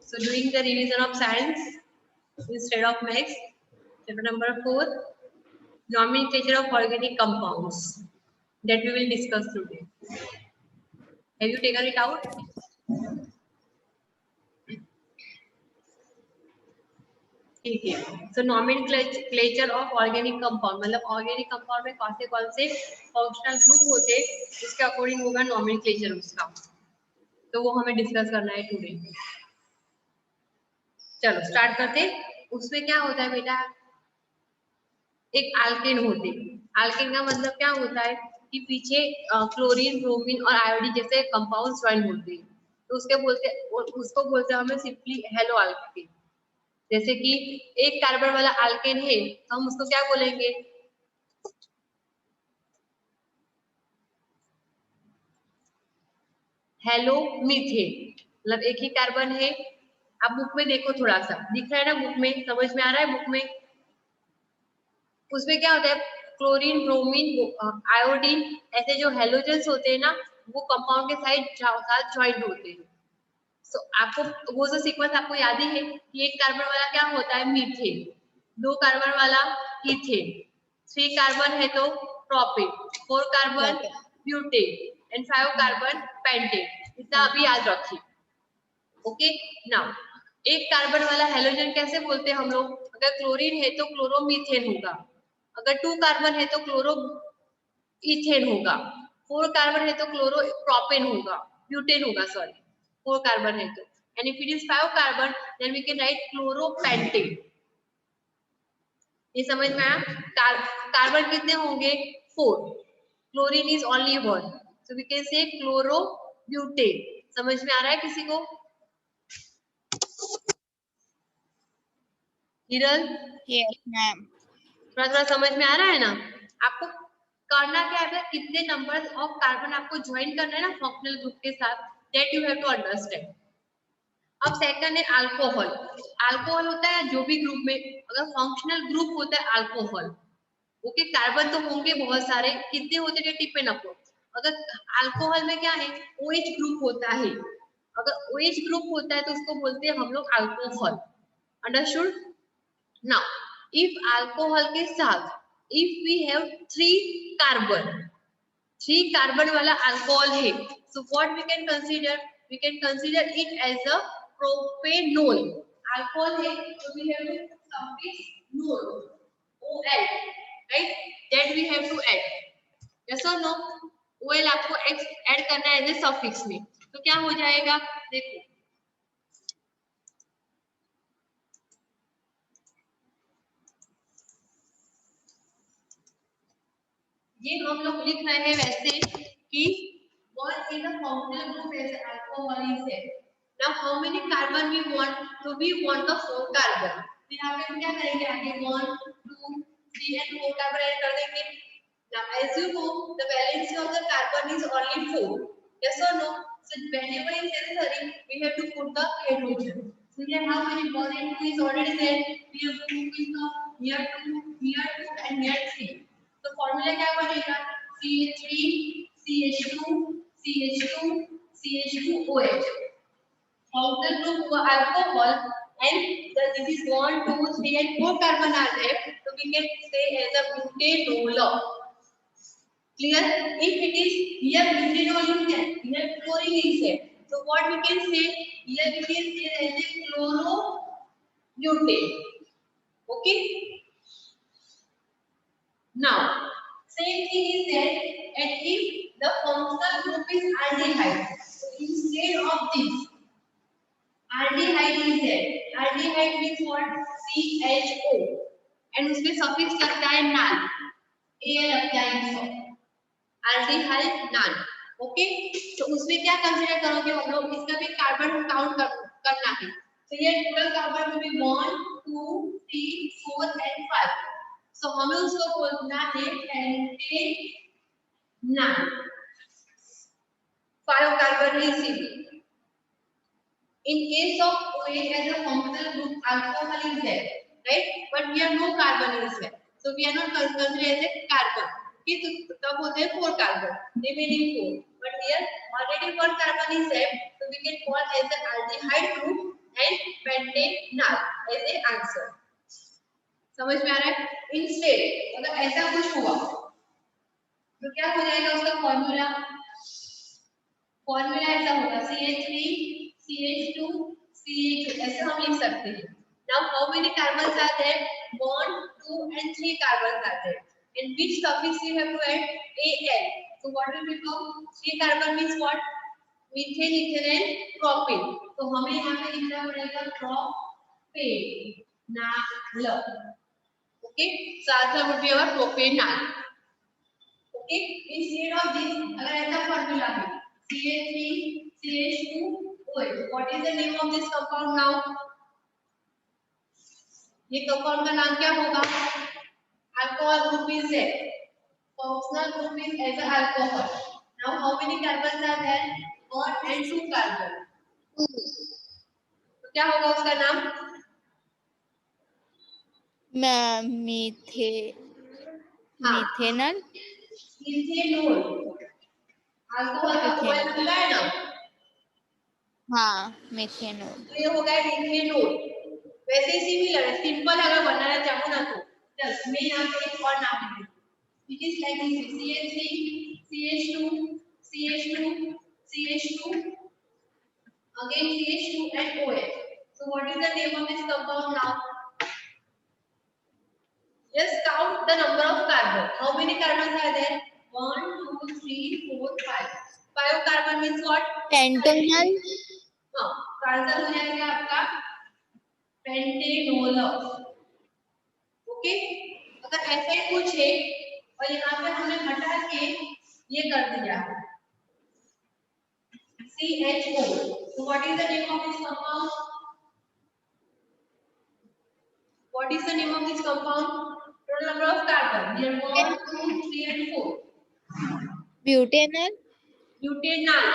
So doing the revision of science instead of maths. Chapter number 4, nomenclature of organic compounds, that we will discuss today. Have you taken it out? ठीक है. So nomenclature of organic compound, मतलब organic compound में कौन से functional group होते हैं, उसके according होगा nomenclature उसका. तो वो हमें डिस्कस करना है टुडे. चलो स्टार्ट करते. उसमें क्या होता है बेटा, एक अल्केन होते. अल्केन का मतलब क्या होता है कि पीछे क्लोरीन, ब्रोमीन और आयोडीन जैसे कंपाउंड्स ज्वाइन होते हैं, तो उसको बोलते हैं हमें सिंपली हेलो अल्केन. जैसे कि एक कार्बन वाला अल्केन है तो हम उसको क्या बोलेंगे, हेलो मीथेन. मतलब एक ही कार्बन है. आप बुक में देखो, थोड़ा सा दिख रहा है ना बुक में, समझ में आ रहा है बुक में. उसमें क्या होता है, क्लोरीन, ब्रोमीन, आयोडीन ऐसे जो हेलोजेंस होते हैं ना, वो कंपाउंड के साथ ज्वाइंट होते हैं. तो आपको वो जो सीक्वेंस आपको याद ही है कि एक कार्बन वाला क्या होता है, मीथेन. 2 कार्बन वाला इथेन. 3 कार्बन है तो propane. 4 carbon butane and 5 carbon pentane. इतना अभी याद रखिए. ओके. नाउ एक कार्बन वाला हेलोजन कैसे बोलते हैं हम लोग, अगर क्लोरीन है तो क्लोरोमीथेन होगा, अगर 2 कार्बन है तो क्लोरो इथेन होगा, 4 कार्बन है तो क्लोरो प्रोपेन होगा, ब्यूटेन होगा, सॉरी 4 कार्बन है तो. And if it is 5 carbon then we can write chloropentane. ये समझ में आया. कार्बन कितने होंगे, 4. Chlorine is only 1, so we can say chlorobutane. समझ में आ रहा है किसी को? Hiral, yes ma'am. थोड़ा समझ में आ रहा है ना. आपको करना क्या है, कितने नंबर ऑफ कार्बन आपको ज्वाइन करना है ना फंक्शनल ग्रुप के साथ, that you have to understand. अब सेकंड है अल्कोहल. अल्कोहल होता है जो भी ग्रुप में, अगर फंक्शनल ग्रुप होता है अल्कोहल, ओके. कार्बन तो होंगे बहुत सारे, कितने होते हैं डिपेंड अपॉन. अगर अल्कोहल में क्या है, OH ग्रुप होता है. अगर OH ग्रुप होता है तो उसको बोलते हैं हम लोग alcohol. Understood. Now, if alcohol के साथ if we have 3 कार्बन वाला अल्कोहल है, so what we can consider? We can consider it as a propanol. Alcohol है तो we have to suffix nol, OL, right? That we have to add. Yes or no? OL आपको add करना है as a suffix में. तो क्या हो जाएगा, देखो ये हम लोग लिख रहे हैं वैसे कि what is the functional group as alcohol is there. Now how many carbon we want? So we want the 4 carbon. तो यहाँ पे हम क्या करेंगे, आगे 1 2 3 and 4 कार्बन ऐड कर देंगे. Now as you know the valency of the carbon is only 4. Yes or no? So whenever is necessary we have to put the hydrogen. So here how many bond and 2 is already there. We have to put the here 2 and here 3. तो formula क्या बनेगा, CH3 CH2 CH2 CH2OH. Functional group हुआ alcohol and this is 1 2 3 and 4 carbon are there, तो we can say as a butanol. Clear. If it is here butanol is there, here chlorine is there, so what we can say here we can say as a chlorobutane. Okay. Now, same thing is there, and if the functional group is aldehyde, so instead of this, aldehyde is there. Aldehyde means what? CHO, and उसमें suffix लगता है नान, A लगता है इसको, aldehyde नान. Okay. तो उसमें क्या consider करोगे हम लोग, इसका भी कार्बन काउंट करना है. तो ये टोटल कार्बन में भी 1 2 3 4 and 5. So हमें उसको बोलना है pentane. 5 carbon easily. In case of OH as a functional group, alcohol is there, right? But here no carbon is there, so we are not considered as a carbon. Okay, so तब होते हैं 4 carbon, remaining 4. But here already 1 carbon is there, so we can call as an aldehyde group and pentanal as a answer. समझ में आ रहा है? Instead अगर ऐसा कुछ हुआ तो क्या हो जाएगा उसका फॉर्मूला? फॉर्मूला ऐसा होगा CH3 CH2 CH2 ऐसे हम लिख सकते हैं. Now how many carbons are there? 1, 2 and 3 carbons are there. In which suffix we have to add? Al. So what will become? 3 carbon means what? Methane, ethane and propane. तो हमें यहाँ पे लिखना पड़ेगा propane नाल. Okay, so answer would be our propanal. Okay, instead of this, अगर ऐसा formula है CH3 CH2 OH, what is the name of this compound now? ये कंपाउंड का नाम क्या होगा? Alcohol group is there. Functional group is as a alcohol. Now how many carbons are there? 1 and 2 carbon. तो क्या होगा उसका नाम? मिथेनल. इथेनॉल. अल्कोहल का OH मिला है ना? हाँ, मिथेनॉल. तो ये हो गया इथेनॉल. वैसे ही सिमिलर है, सिंपल अगर बनाना चाहो ना तो चल मैं यहाँ पे एक और नाम लिख दूँ. It is like this CH3 CH2 CH2 CH2 again CH2 and OH. So what is the name of this compound now? Just count the number of carbon. How many carbons are there? 1, 2, 3, 4, 5. 5 carbon means what? पेंटोनल. हाँ, answer हो जाएगा आपका पेंटेनोल. Okay, अगर ऐसा ही कुछ है और यहाँ पे हमने हटा के ये कर दिया CHO. So what is the name of this compound? What is the name of this compound? Total number of carbon. Here 1, 2, 3 and 4. Butanal. Butanal.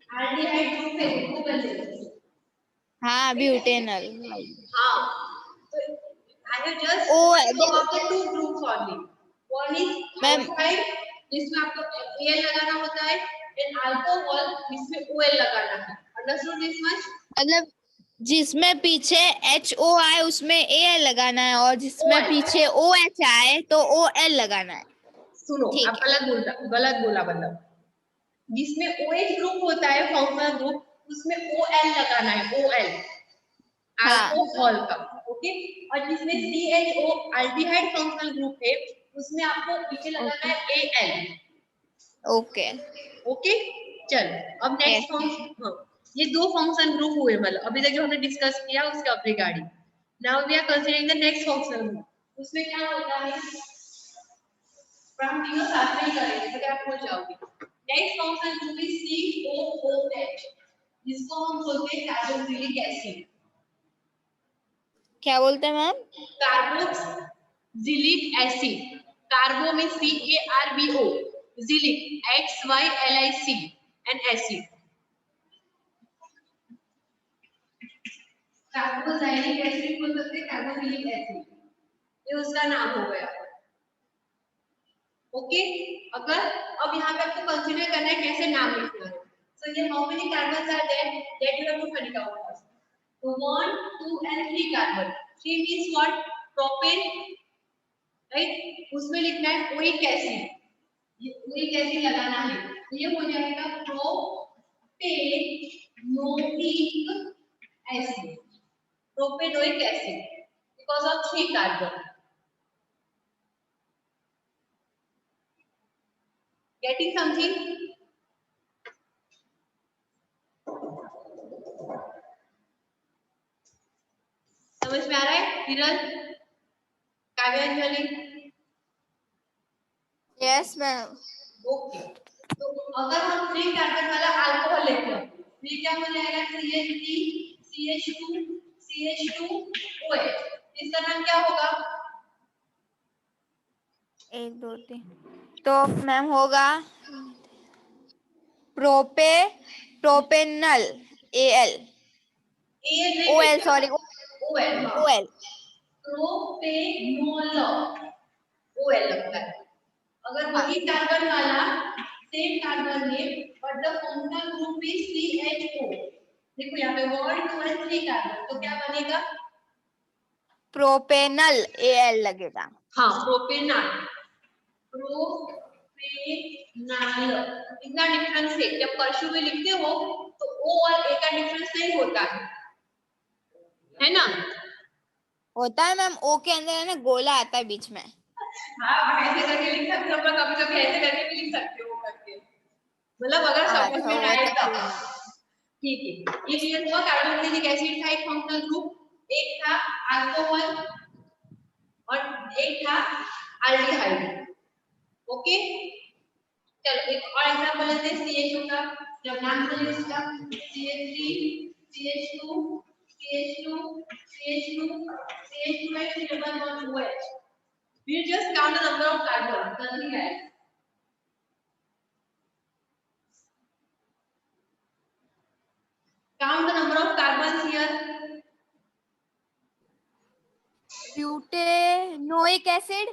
aldehyde group है वो बन. हाँ, ब्यूटेनल. हाँ, so I have just Oh, spoken about the two groups only. One is Ma'am. aldehyde जिसमें आपको Al लगाना होता है and alcohol जिसमें OL लगाना है. Understood this much? मतलब जिसमें पीछे HO आए उसमें AL लगाना है और जिसमें पीछे OH आए तो OL लगाना है. सुनो, आप गलत बोला मतलब जिसमें OH ग्रुप होता है फंक्शनल ग्रुप उसमें OL लगाना है. OL अल्कोहल का. ओके, और जिसमें CHO एल्डिहाइड फंक्शनल ग्रुप है उसमें आपको पीछे लगाना है AL. ओके ओके, चल अब नेक्स्ट फंक्शन. हाँ, ये दो फंक्शन ग्रुप हुए मतलब अभी तक जो हमने डिस्कस किया उसके regarding. Now we are considering the next functional group. उसमें क्या होता है हम तीनों साथ में ही करेंगे तो आप भूल जाओगे. Next functional group is COOH जिसको हम बोलते हैं कार्बोक्सिलिक एसिड. क्या बोलते हैं मैम? Carboxylic acid. कार्बो में CARBO, xylic XYLIC and acid. Carboxylic acid बोल सकते हैं कार्बोक्सिलिक एसिड. ये उसका नाम हो गया. ओके, अगर अब यहाँ पे आपको कंसीडर करना है कैसे नाम लिखना है. सो ये how many carbons are there that you have to find out first. तो 1, 2 and 3 carbon. 3 means what? Propane, right. उसमें लिखना है ओइक एसिड. ये ओइक एसिड लगाना है तो ये हो जाएगा propanoic acid. Propanoic acid because of 3 carbon. Getting something? समझ में आ रहा है हिरल, काव्यांजलि? Yes ma'am. ओके, तो अगर हम 3 कार्बन वाला अल्कोहल लेते हैं तो ये क्या हो जाएगा CH3 CH2 CH2 OH. इसका नाम क्या होगा? 1 2 3 तो मैम होगा propanal AL. OL sorry OL. Propanol OL लगता है. अगर वही कार्बन वाला सेम कार्बन है but the functional group is देखो यहाँ पे 1 2 और 3 कार्बन, तो क्या बनेगा? प्रोपेनल Al लगेगा। हाँ, प्रोपेनल, प्रोपेनल। इतना डिफरेंस है। जब परशु में लिखते हो तो ओ और ए का डिफरेंस नहीं होता है ना? होता है मैम, ओ के अंदर है ना गोला आता है बीच में। हाँ, आप ऐसे करके लिख सकते हो, पर कभी कभी ऐसे करके भी लिख सकते हो करके, मतलब अगर समझ अच्छा, में वो आए तो तब। फिर नहीं। ठीक है, ये क्लियर हुआ। कार्बोक्सिलिक एसिड था एक फंक्शनल ग्रुप, एक था अल्कोहल और एक था एल्डिहाइड। ओके, चलो एक और एग्जांपल लेते हैं CH2 का। जब नाम सुनिए इसका, CH3 CH2 CH2 CH2 CH2 double bond OH। We just count the number of carbons, nothing else. Count the number of carbons here. Butanoic acid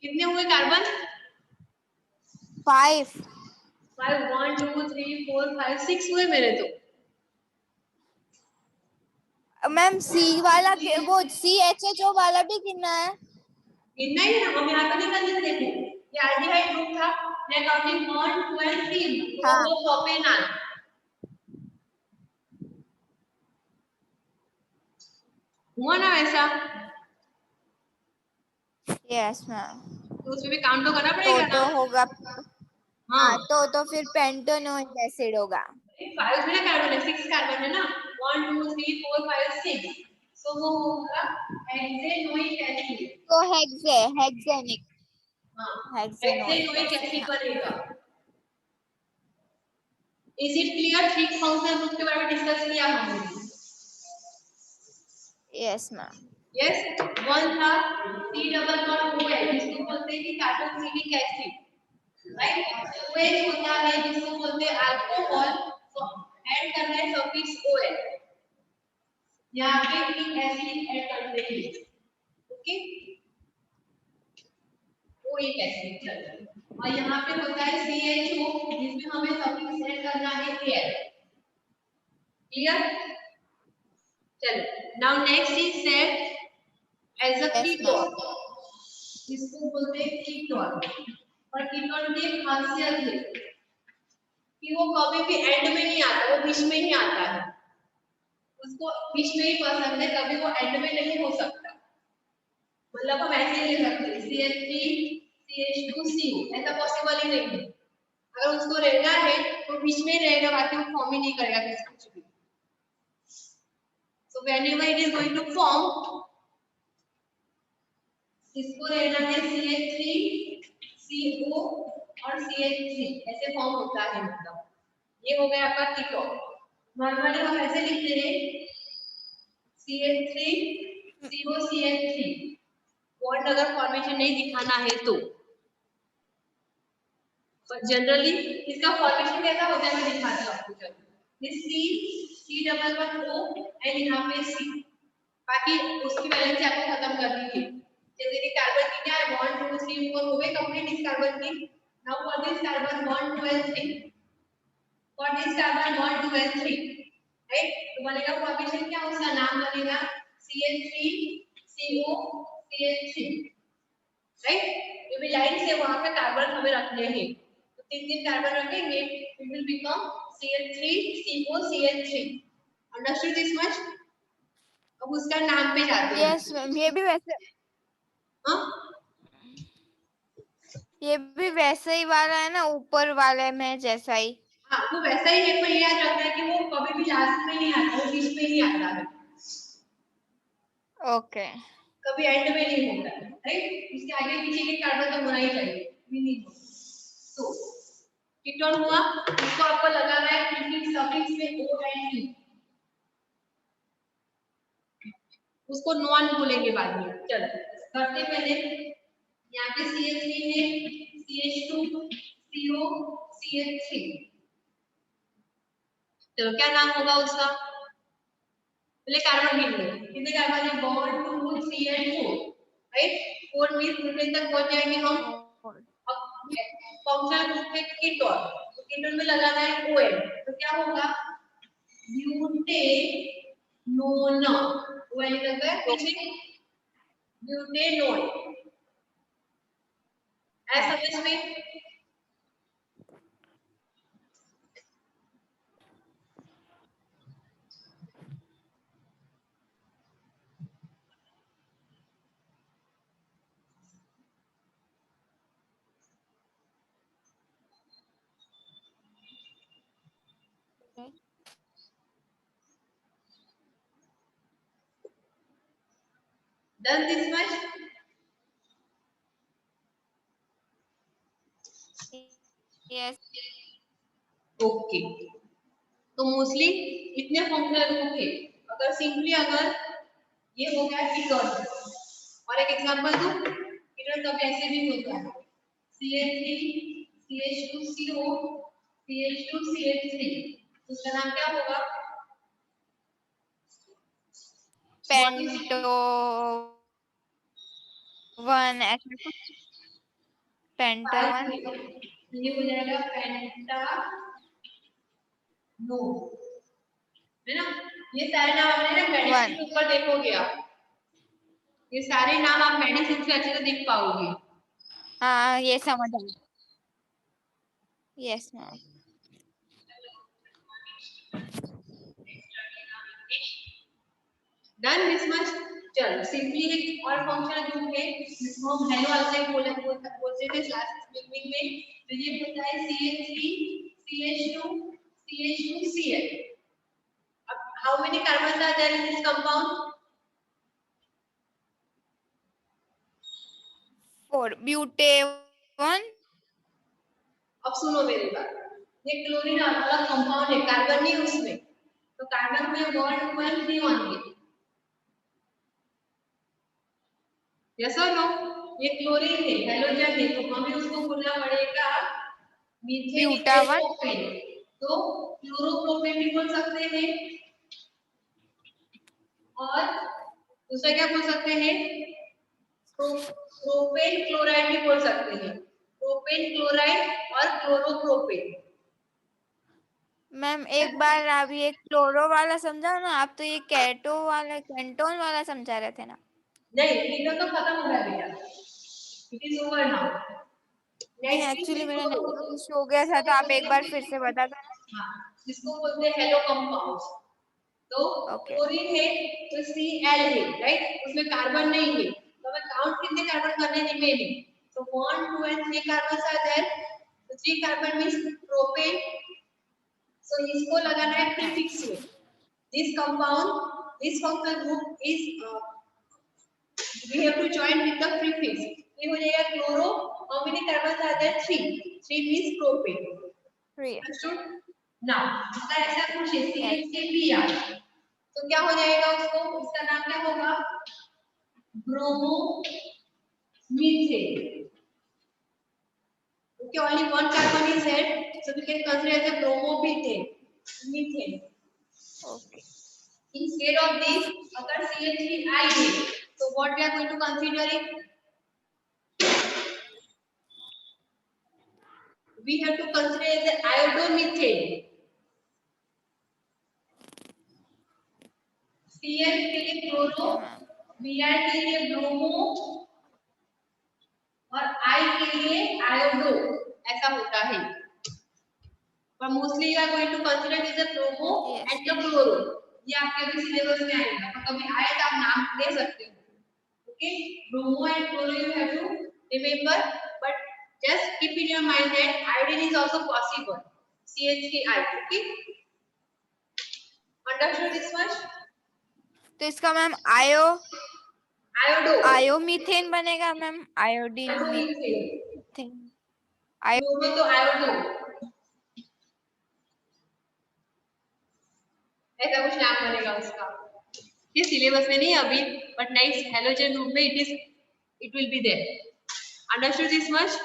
कितने हुए कार्बन? 5। 5 1 2 3 4 5 6 हुए मेरे तो। मैम सी वाला वो CHHO वाला भी गिनना है। गिनना ही ना, हम यहाँ पे नहीं करते। देखो ये एल्डिहाइड ग्रुप था, मैं काउंटिंग 1 2 and 3, तो हाँ, वो प्रोपेनॉल हुआ ना वैसा, यस मैम। तो उसमें भी काउंट तो करना तो पड़ेगा ना। होगा। हाँ, हाँ, तो फिर पेंटोनोइक एसिड होगा। 5 में ना कार्बन है, 6 कार्बन है ना, 1 2 3 4 5 6, सो वो होगा हेक्सेनोइक एसिड। तो हेक्सेनिक हाँ, हेक्सेनोइक हेक्सेनोइक एसिड। एसिड हाँ, बनेगा। Is it clear? 3 functional group के बारे में डिस्कस किया हमने। Yes ma'am. यस, वन था C डबल बॉन्ड OH, जिसको बोलते हैं कि कार्बोक्सिलिक एसिड, राइट? OH होता है जिसको बोलते हैं अल्कोहल, तो ऐड करना है सफिक्स OL, यहाँ पे भी एसिड ऐड कर देंगे। ओके, वो एक एसिड चलो, और यहाँ पे होता है CHO, जिसमें हमें सफिक्स ऐड करना है Al। क्लियर? चलो, now next is set as a yes ma'am. Ketone, इसको बोलते हैं कीटोन। और कीटोन की एक खासियत है कि वो कभी भी एंड में नहीं आता, वो बीच में ही आता है। उसको बीच में ही पसंद है, कभी वो एंड में नहीं हो सकता। मतलब हम ऐसे ही ले सकते हैं CH3 CH2CO, ऐसा पॉसिबल ही नहीं है। अगर उसको रहना है तो बीच में ही रहेगा, बाकी वो फॉर्म ही नहीं करेगा कुछ भी। So whenever it is going to form, इसको रहना है CH3CO और CH3, ऐसे फॉर्म होता है। मतलब ये हो गया आपका कीटोन। नॉर्मली हम ऐसे लिखते हैं CH3COCH3, बॉन्ड अगर फॉर्मेशन नहीं दिखाना है तो। जनरली इसका फॉर्मेशन कैसा होता है मैं दिखाती हूँ आपको। चलो, this C double one O and यहाँ पे C, बाकी उसकी वैलेंसी आपको खत्म करनी है। जैसे कि कार्बन की क्या है 1 2 3 4 हो गए कंप्लीट इस कार्बन की। Now for this carbon 1 2 and 3, for this carbon 1 2 and 3, right? तो बनेगा फॉर्मेशन क्या, उसका नाम बनेगा CH3CO CH3, राइट? ये भी लाइन से वहां पे कार्बन हमें रखने हैं, तो 3 कार्बन रखेंगे, it will become CH3CO CH3। Understood this much? अब उसका नाम पे जाते हैं। यस मैम, ये भी वैसे ही वाला है ना, ऊपर वाले में जैसा ही। हाँ, वो वैसा ही है, पर ये याद रखना है कि वो कभी भी लास्ट में नहीं आता, वो बीच में ही आता है, ओके। कभी एंड में नहीं होता है, राइट? इसके आगे पीछे के कार्बन तो होना ही चाहिए, नहीं हो। तो कीटोन हुआ, इसको आपको लगाना है प्रीफिक्स सफिक्स में O एंड E, उसको नॉन बोलेंगे बाद में। चलो करते पहले, यहाँ पे CH3 है, CH2 CO CH3, चलो क्या नाम होगा उसका? पहले कार्बन गिन लो, कितने कार्बन है 1 2 3 एंड 4, राइट? 4 मींस प्रोटीन तक पहुंच जाएंगे हम। अब फंक्शनल ग्रुप में कीटोन, तो कीटोन में लगाना है OH, तो क्या होगा ब्यूटेनोन, वो एल लग गया पीछे, ब्यूटेनोन, ऐसा समझ में? Done this much? Yes. Okay, तो मोस्टली इतने फंक्शनल ग्रुप थे। अगर सिंपली अगर ये हो गया कीटोन, और एक एग्जांपल दूं, कीटोन कभी ऐसे भी होता है CH3 CH2CO CH2CH3, तो उसका नाम क्या होगा? पेंटो वन, ऐसा कुछ, पेंटो वन, ये हो जाएगा पेंटा नो, है ना? ये सारे नाम आपने ना मेडिसिन के ऊपर देखोगे आप, ये सारे नाम आप मेडिसिन से अच्छे से देख पाओगे। हाँ ये समझ आया। Yes ma'am. Done this much. चलो सिंपली एक और फंक्शनल ग्रुप है जिसको हम हेलो अल्काइल बोलते थे क्लास बिगनिंग में, तो ये होता है CH3 CH2 CH2Cl। अब how many carbon are there in this compound? 4 butane. अब सुनो मेरी बात, ये क्लोरीन वाला कंपाउंड है, कार्बन नहीं उसमें, तो कार्बन में बॉन्ड 1 3 होंगे, यस और नो? ये क्लोरीन है, हेलोजन है, तो हमें उसको बोलना पड़ेगा मीथेन ब्यूटावन। प्रोपेन, तो क्लोरोप्रोपेन भी बोल सकते हैं, और दूसरा क्या बोल सकते हैं? प्रोपेन क्लोराइड भी बोल सकते हैं, प्रोपेन क्लोराइड और क्लोरोप्रोपेन। मैम एक बार आप ये क्लोरो वाला समझाओ ना, आप तो ये केटोन वाला समझा रहे थे ना? नहीं, कीटोन तो खत्म हो गया बेटा, इट इज ओवर नाउ। नहीं नेक्स्ट एक्चुअली इज मेरा नेटवर्क इशू हो गया था, तो आप एक बार फिर से बता दो। हाँ, जिसको बोलते हैं हेलो कंपाउंड्स। तो ओके। क्लोरीन है तो Cl है, राइट? उसमें कार्बन नहीं है, तो हमें काउंट कितने कार्बन करने हैं रिमेनिंग, तो 1 2 and 3 कार्बन आर देयर, तो 3 कार्बन मींस प्रोपेन, सो इसको लगाना है प्रीफिक्स में। This compound, this functional group is we have to join with the prefix, ये हो जाएगा chloro, how many carbons are there? 3 means propane, 3। understood? now इसका ऐसा कुछ है यस। CH3Br, तो क्या हो जाएगा उसको, उसका नाम क्या होगा? Bromo methane, okay, only one carbon is there, so we can consider as a bromo methane। Okay. instead of this अगर CH3I है, so what we are going to consider it, we have to consider as an iodomethane। Cl के लिए chloro, Br के लिए bromo, और I के लिए iodo, ऐसा होता है। पर mostly you are going to consider is a bromo and the chloro, ये आपके भी सिलेबस में आएगा, तो कभी आए तो आप नाम ले सकते हो, okay? Bromo and chloro you have to remember, but just keep in your mind that iodine is also possible, CH3I, okay? Understood this much? तो इसका मैम आयोडो, आयोमीथेन बनेगा मैम, आयोडीन आयोडोमीथेन, मीथेन, क्लोरो तो आयोडो, ऐसा कुछ नाम बनेगा उसका, ये सिलेबस में नहीं अभी, बट नेक्स्ट हेलोजन ग्रुप में it will be there। Understood this much?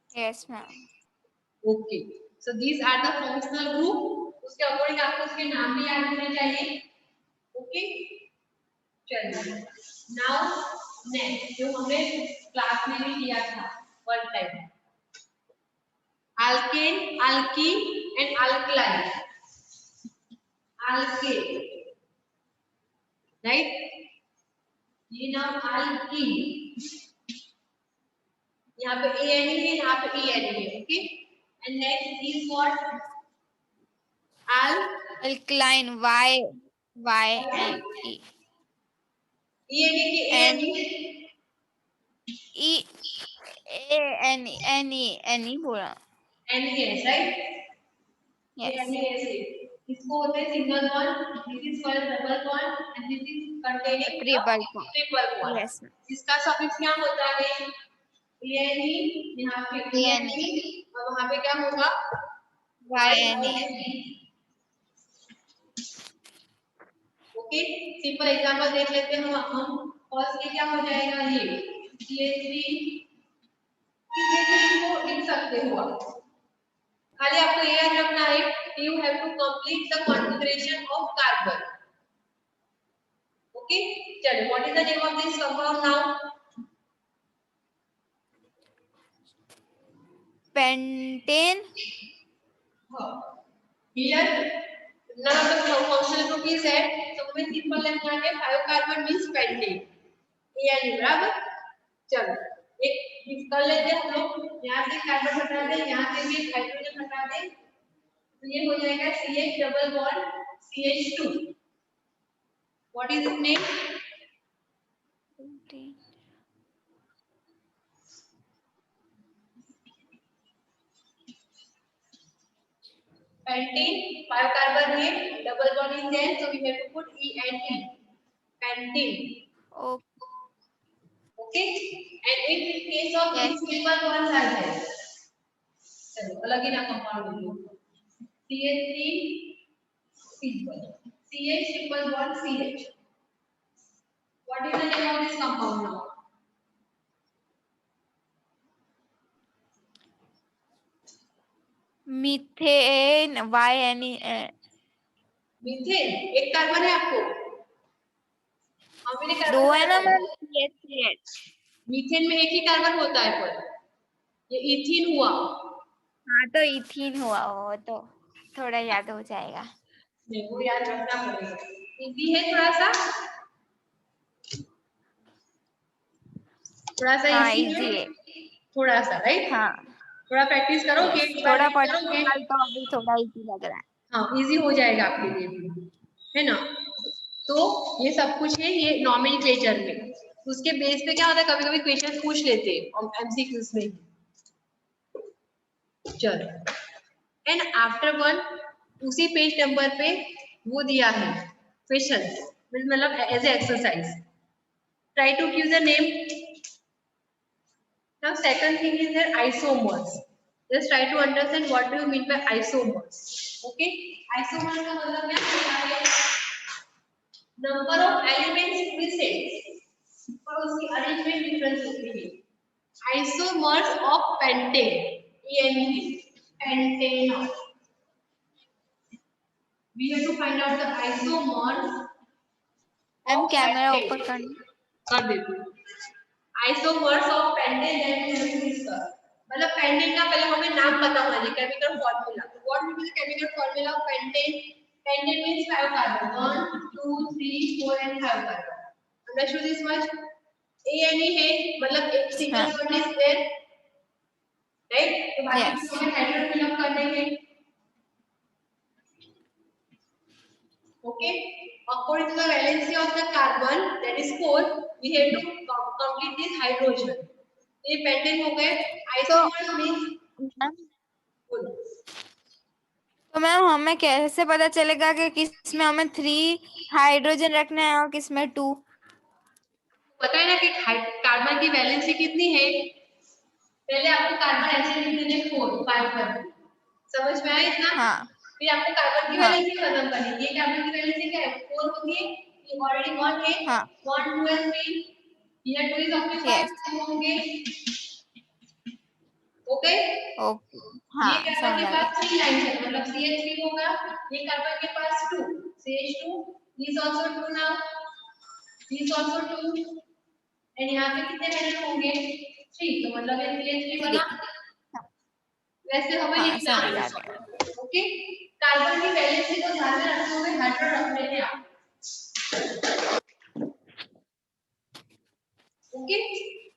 Yes ma'am. Okay, so these are the functional group, उसके अकॉर्डिंग आपको उसके नाम भी याद होने चाहिए, ओके? चलिए, now नेक्स्ट जो हमें क्लास में भी किया था one time, alkane, alkene and alkaline. Alkane, right? ये नाम alkene, यहाँ पे ANE है, यहाँ पे ENE है, okay? And next is what? alkaline, Y-Y-N-E. ENE की N ANE E A N E बोला. NES, right? Yes. NES है, इसको होते हैं single bond, this is called double bond and this is containing the Triple bond. triple bond. Yes. इसका suffix क्या होता है? ANE, यहाँ पे ENE और वहाँ पे क्या होगा? Y-N-E. ओके, सिंपल एग्जांपल देख लेते हैं हम फर्स्ट ये क्या हो जाएगा, ये CH3 को लिख सकते हो आप, खाली आपको ये याद रखना है कि you have to complete the configuration of carbon. Okay, चलो what is the name of this compound now? Pentane. Here none of the functional group is said, so हमें सिंपल लिखना है 5 कार्बन मींस पेंटेन, ANE बराबर. चलो एक कर लेते हैं हम लोग, यहाँ से कार्बन हटा दें, यहाँ से भी हाइड्रोजन हटा दें, तो ये हो जाएगा CH double bond CH2. What is it name? Pentane, 5 carbon here, double bond is there, so we have to put ENE, pentane. Okay, and if in case of Yes. these triple bonds are there, चलो अलग ही ना compound low, CH3 triple, CH triple bond CH. What is the name of this compound now? Methane, Y-N-E. Methane, एक carbon है आपको, हमने carbon दो है ना मैम, CH. मीथेन में एक ही कार्बन होता है, पर ये इथीन हुआ. हाँ तो इथीन हुआ, वो तो थोड़ा याद हो जाएगा. नहीं वो याद रखना पड़ेगा, इजी है थोड़ा सा, थोड़ा सा हाँ इजी इजी है, है. थोड़ा सा, राइट? हाँ थोड़ा प्रैक्टिस करोगे, थोड़ा करोगे तो अभी थोड़ा इजी लग रहा है. हाँ इजी हो जाएगा आपके लिए भी, है ना? तो ये सब कुछ है ये नॉमेनक्लेचर में, उसके बेस पे क्या होता है, कभी कभी क्वेश्चन पूछ लेते हैं एमसीक्यूज में. चलो, एंड आफ्टर वन उसी पेज नंबर पे वो दिया है क्वेश्चन, मतलब as a exercise, try to give the name. Now second thing is their isomers. Just try to understand what do you mean by isomers. Okay, isomers का मतलब क्या होता है? Number of elements present और उसकी arrangement difference होती है. Isomers of pentane, ENE, pentanol. We have to find out the isomers ma'am of camera pentane. ऊपर करना. कर देती हूँ. Isomers of pentane that we have to discuss. मतलब पेंटेन का पहले हमें नाम पता होना चाहिए, chemical formula. What will be the chemical formula of pentane? Pentane means 5 carbon, 1 2 3 4 and 5 carbon. Understood this much? ANE है, मतलब एक single bond is there, right? तो बाकी को हमें हाइड्रोजन फिल अप करने हैं. Okay, according to the valency of the carbon, that is 4, we have to complete this hydrogen. ये पेंटेन हो गए. Isomers means तो मैम हमें कैसे पता चलेगा कि किस में हमें 3 हाइड्रोजन रखना है और किस में 2? पता है ना कि कार्बन की वैलेंसी कितनी है? पहले आपको कार्बन ऐसे लिख देने 4 5 कर, समझ में आया इतना? हाँ. फिर आपको कार्बन की वैलेंसी खत्म करनी है. ये कार्बन की वैलेंसी क्या है? 4 होती है, ये ऑलरेडी 1 है. हाँ. 1 2 and 3, here 2 is up to 5 होंगे. Okay, okay. हाँ ये कार्बन समझ के आ पास गया. 3 लाइन है, मतलब CH3 होगा. ये कार्बन के पास 2, CH2 is also 2 now, is also 2. And यहाँ पे कितने वैलेंस होंगे 3, तो मतलब ये CH3 बना। वैसे हमें हाँ, लिखना समझ आ है। गया। ओके, कार्बन की वैलेंसी को ध्यान में रखते हुए हाइड्रोजन रख लेते हैं आप। ओके,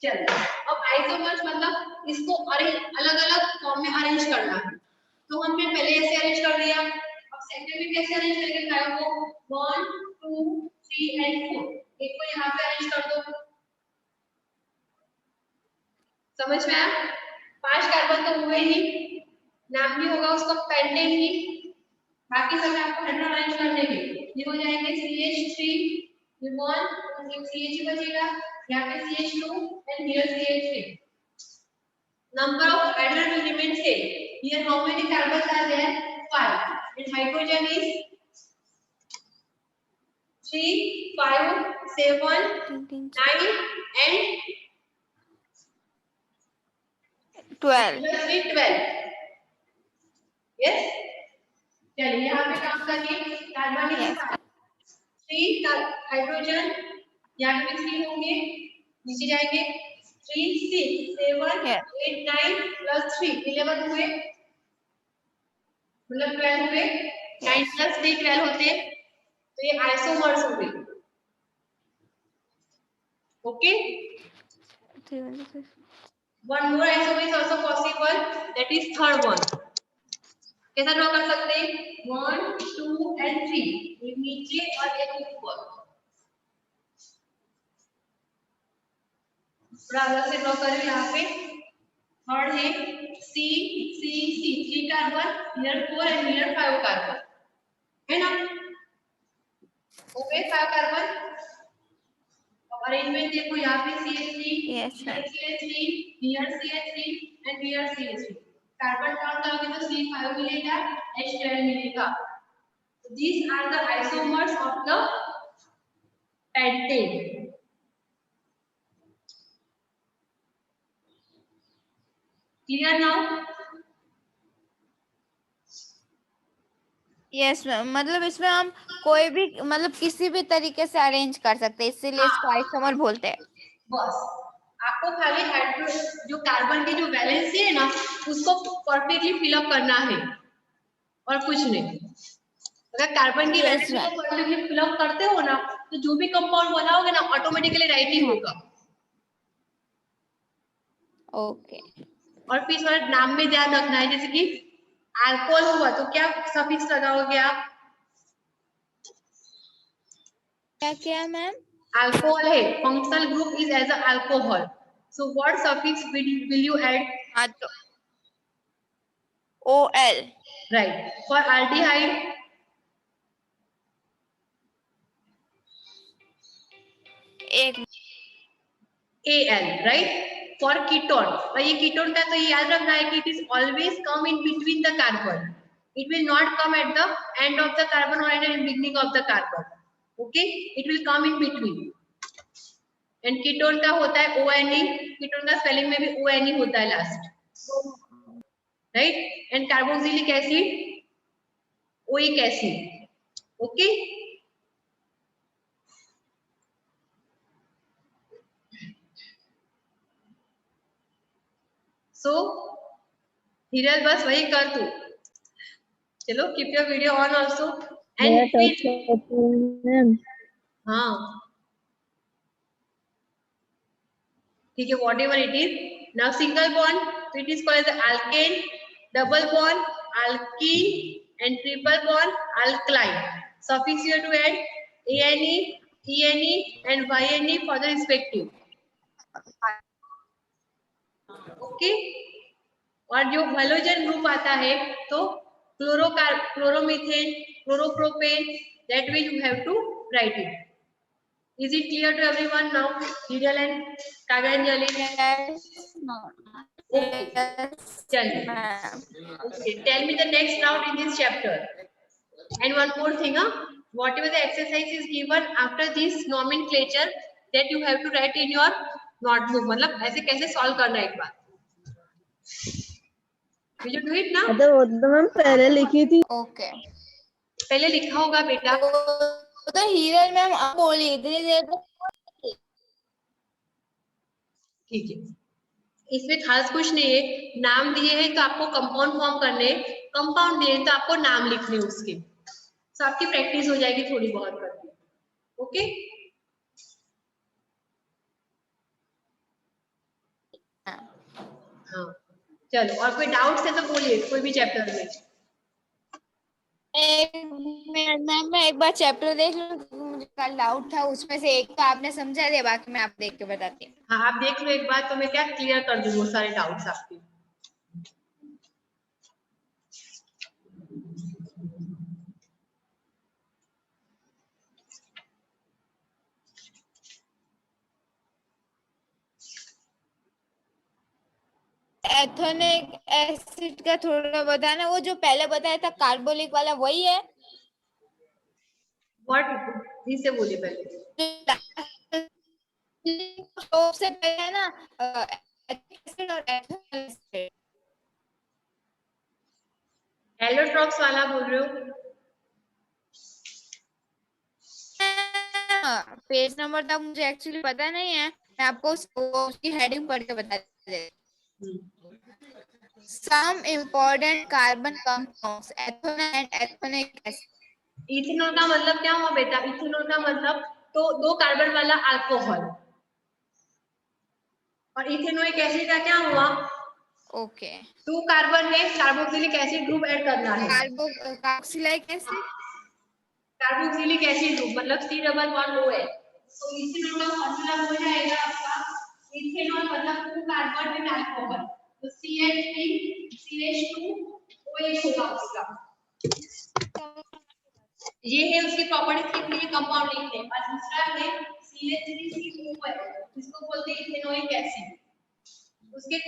चलो अब आइसोमर्स मतलब इसको अलग अलग फॉर्म में अरेंज करना है। तो हमने पहले ऐसे अरेंज कर दिया, अब सेकंड में कैसे अरेंज करेंगे कार्बन को 1 2 3 एंड 4, एक को यहाँ पे अरेंज कर दो। समझ में आया? 5 कार्बन तो हुए ही, नाम भी होगा उसका पेंटेन ही, बाकी सब आपको हाइड्रोजन अरेंज कर देंगे। ये हो जाएंगे CH3 ये 1 CH बचेगा, यहाँ पे CH2 and here CH3. Number of hydrogen will remain same. Here how many carbons are there? 5. And hydrogen is 3, 5, 7, 9 and 12. 12. Yes? चलिए यहाँ पे काम करिए, कार्बन Yes. 3 हाइड्रोजन, यहाँ पे 3 होंगे, नीचे जाएंगे 3 6 7 Yes. 8 9 प्लस 3 11 हुए, मतलब 12 हुए, 9 प्लस 3 12 होते, तो ये आइसोमर्स हो गए। Okay, one more isomer is also possible, that is third one. कैसा ड्रॉ कर सकते हैं 1 2 and 3, एक नीचे और एक ऊपर, थोड़ा अलग से ड्रॉ करें। यहाँ पे थर्ड है C C C 3 carbon, here 4 and here 5 carbon, है ना? Okay 5 carbon. अब अरेंजमेंट देखो, यहाँ पे CH3 Yes, here ma'am. CH3 here CH3 and here CH3, carbon count करोगे तो C5 मिलेगा, H12 मिलेगा। These are the isomers of the pentane. Clear now? Yes ma'am, मतलब इसमें हम कोई भी मतलब किसी भी तरीके से अरेंज कर सकते हैं, इसीलिए इसको आइसोमर बोलते हैं। बस आपको खाली हाइड्रो जो कार्बन की जो वैलेंसी है ना उसको परफेक्टली फिलअप करना है और कुछ नहीं। अगर कार्बन की वैलेंसी को परफेक्टली फिलअप करते हो ना तो जो भी कंपाउंड बनाओगे ना ऑटोमेटिकली राइट ही होगा। ओके। और फिर थोड़ा नाम में ध्यान रखना है, जैसे कि अल्कोहल हुआ तो क्या सफिक्स लगाओगे आप? क्या क्या मैम? अल्कोहल है, functional group is as a alcohol, so what suffix will you add? हाँ तो OL। राइट। फॉर अल्डिहाइड एक AL, राइट। फॉर कीटोन, और ये कीटोन का तो ये याद रखना है कि it is always come in between the carbon, it will not come at the end of the carbon और at the beginning of the carbon. Okay, it will come in between. And ketone का होता है ONE, ketone का spelling में भी ONE होता है last, right. And carboxylic acid oic acid. Okay, so Hiral बस वही कर तू। चलो keep your video on also and हाँ ठीक है, whatever it is. Now single bond, तो it is called as alkane, double bond alkene and triple bond alkaline. Suffix you have to add ANE, ENE and YNE for the respective। Okay, और जो halogen group आता है तो chloromethane, chloropropane, that way you have to write it। Is it clear to everyone now? Hidal and Kaganjali? Okay, chaliye। Okay, tell me the next round in this chapter। And one more thing, whatever the exercise is given after this nomenclature, that you have to write in your notebook। मतलब ऐसे कैसे solve करना है एक बार। Will you do it now? वो तो ma'am पहले लिखी थी। ओके। पहले लिखा होगा बेटा। तो हीरल मैम अब बोली इतनी देर तो ठीक है, इसमें खास कुछ नहीं है, नाम दिए हैं तो आपको कंपाउंड फॉर्म करने, कंपाउंड दिए हैं तो आपको नाम लिखने उसके, तो आपकी प्रैक्टिस हो जाएगी थोड़ी बहुत करके। ओके, हाँ चलो, और कोई डाउट्स है तो बोलिए, कोई भी चैप्टर में। मैं एक बार चैप्टर देख लूं, मुझे कल डाउट था उसमें से एक तो आपने समझा दिया, बाकी मैं आप देख के बताती हूँ। हाँ आप देख लो एक बार, तो मैं क्या क्लियर कर दूँ वो सारे डाउट्स आपके। एथोनिक एसिड का थोड़ा बताना, वो जो पहले बताया था कार्बोलिक वाला वही है? व्हाट से बोलिए पहले। से पहले है ना, एसिड और एथोनिक एसिड। एलोट्रॉक्स वाला बोल रहे हो? पेज नंबर तक मुझे एक्चुअली पता नहीं है, मैं आपको उसकी हेडिंग पढ़ के बता दे। Some important carbon compounds, ethanol and ethanoic acid. Ethanol का मतलब क्या हुआ बेटा? इथेनॉल का मतलब तो 2 कार्बन वाला अल्कोहल, और इथेनोइक एसिड का क्या हुआ? ओके, 2 कार्बन है, कार्बोक्सिलिक एसिड ग्रुप ऐड करना है। Carboxylic acid, carboxylic acid group मतलब C+1OH। तो इथेनॉल का फॉर्मूला हो जाएगा आपका, इथेनॉल मतलब 2 कार्बन विद अल्कोहल, तो CH3 CH2 OH होगा उसका। ये है उसकी प्रॉपर्टीज लिखनी है, कंपाउंड लिखने हैं। और दूसरा है CH3COOH, इसको बोलते हैं इथेनोइक एसिड। उसके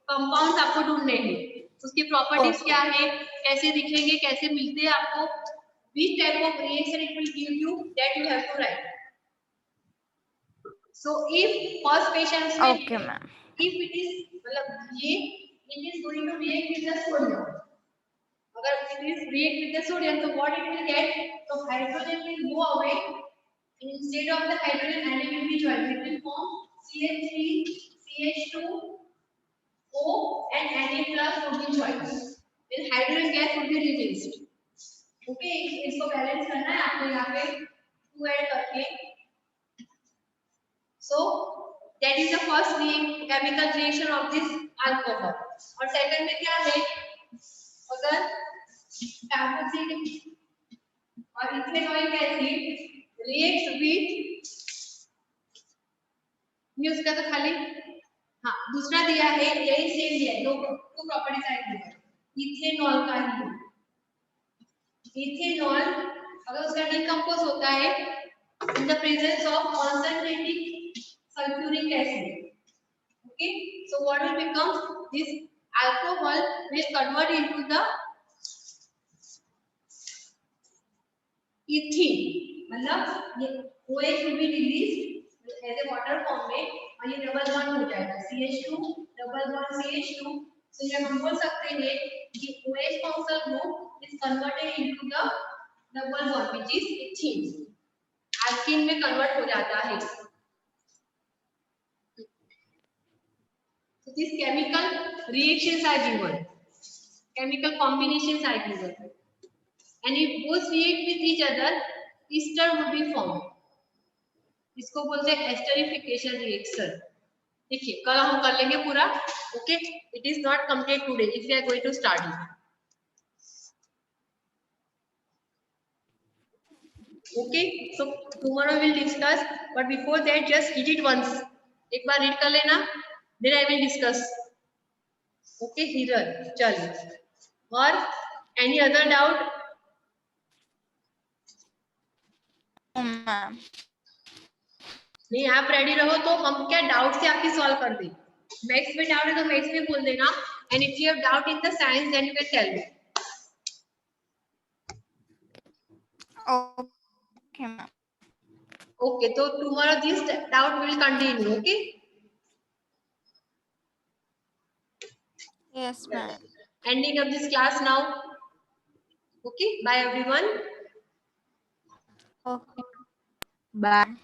कंपाउंड्स आपको ढूंढने हैं, उसकी प्रॉपर्टीज क्या है, कैसे दिखेंगे, कैसे मिलते हैं आपको, which type of reaction it will give you, that you have to write. So if first question में okay ma'am, if it is मतलब ये it is going to react with the sodium, अगर it is react with the sodium तो what it will get, तो hydrogen will go away, instead of the hydrogen atom will be joined, it will form CH3 CH2 O and Na plus would be joined, then hydrogen gas would be released. Okay, इसको balance करना है आपको यहाँ पे 2 add करके। So that is the first chemical reaction of this alcohol. और second में क्या है, अगर कार्बोक्सिलिक और इथेनोइक एसिड reacts with, ये उसका तो खाली, हाँ दूसरा दिया है, यही सेम दिया है, दो प्रॉपर्टीज आएंगी इथेनॉल का ही। इथेनॉल अगर उसका डिकम्पोज होता है in the presence of concentrating sulfuric acid, okay, so what will become, this alcohol will convert into the ethene, मतलब ये OH will be released as a water form में, और ये डबल बॉन्ड हो जाएगा CH2 double bond CH2, so ये हम बोल सकते हैं कि OH functional group is converted into the double bond which is ethene, alkene में कन्वर्ट हो जाता है। So these chemical reactions are given, chemical combinations are given, and if both react with each other, ester would be formed. इसको बोलते हैं esterification reaction. देखिए कल हम कर लेंगे पूरा, okay, it is not complete today if we are going to start it, okay, so tomorrow will discuss, but before that just read it once, एक बार रीड कर लेना, then I will discuss, okay Hiral, चलिए, और any other doubt? Ma'am नहीं आप ready रहो तो हम क्या डाउट से आपकी सॉल्व कर दें, मैथ्स में डाउट है तो मैथ्स में बोल देना, and if you have doubt in the science then you can tell me, okay ma'am, okay, तो tomorrow this doubt will continue, okay, yes ma'am, ending of this class now, okay, bye everyone, okay bye.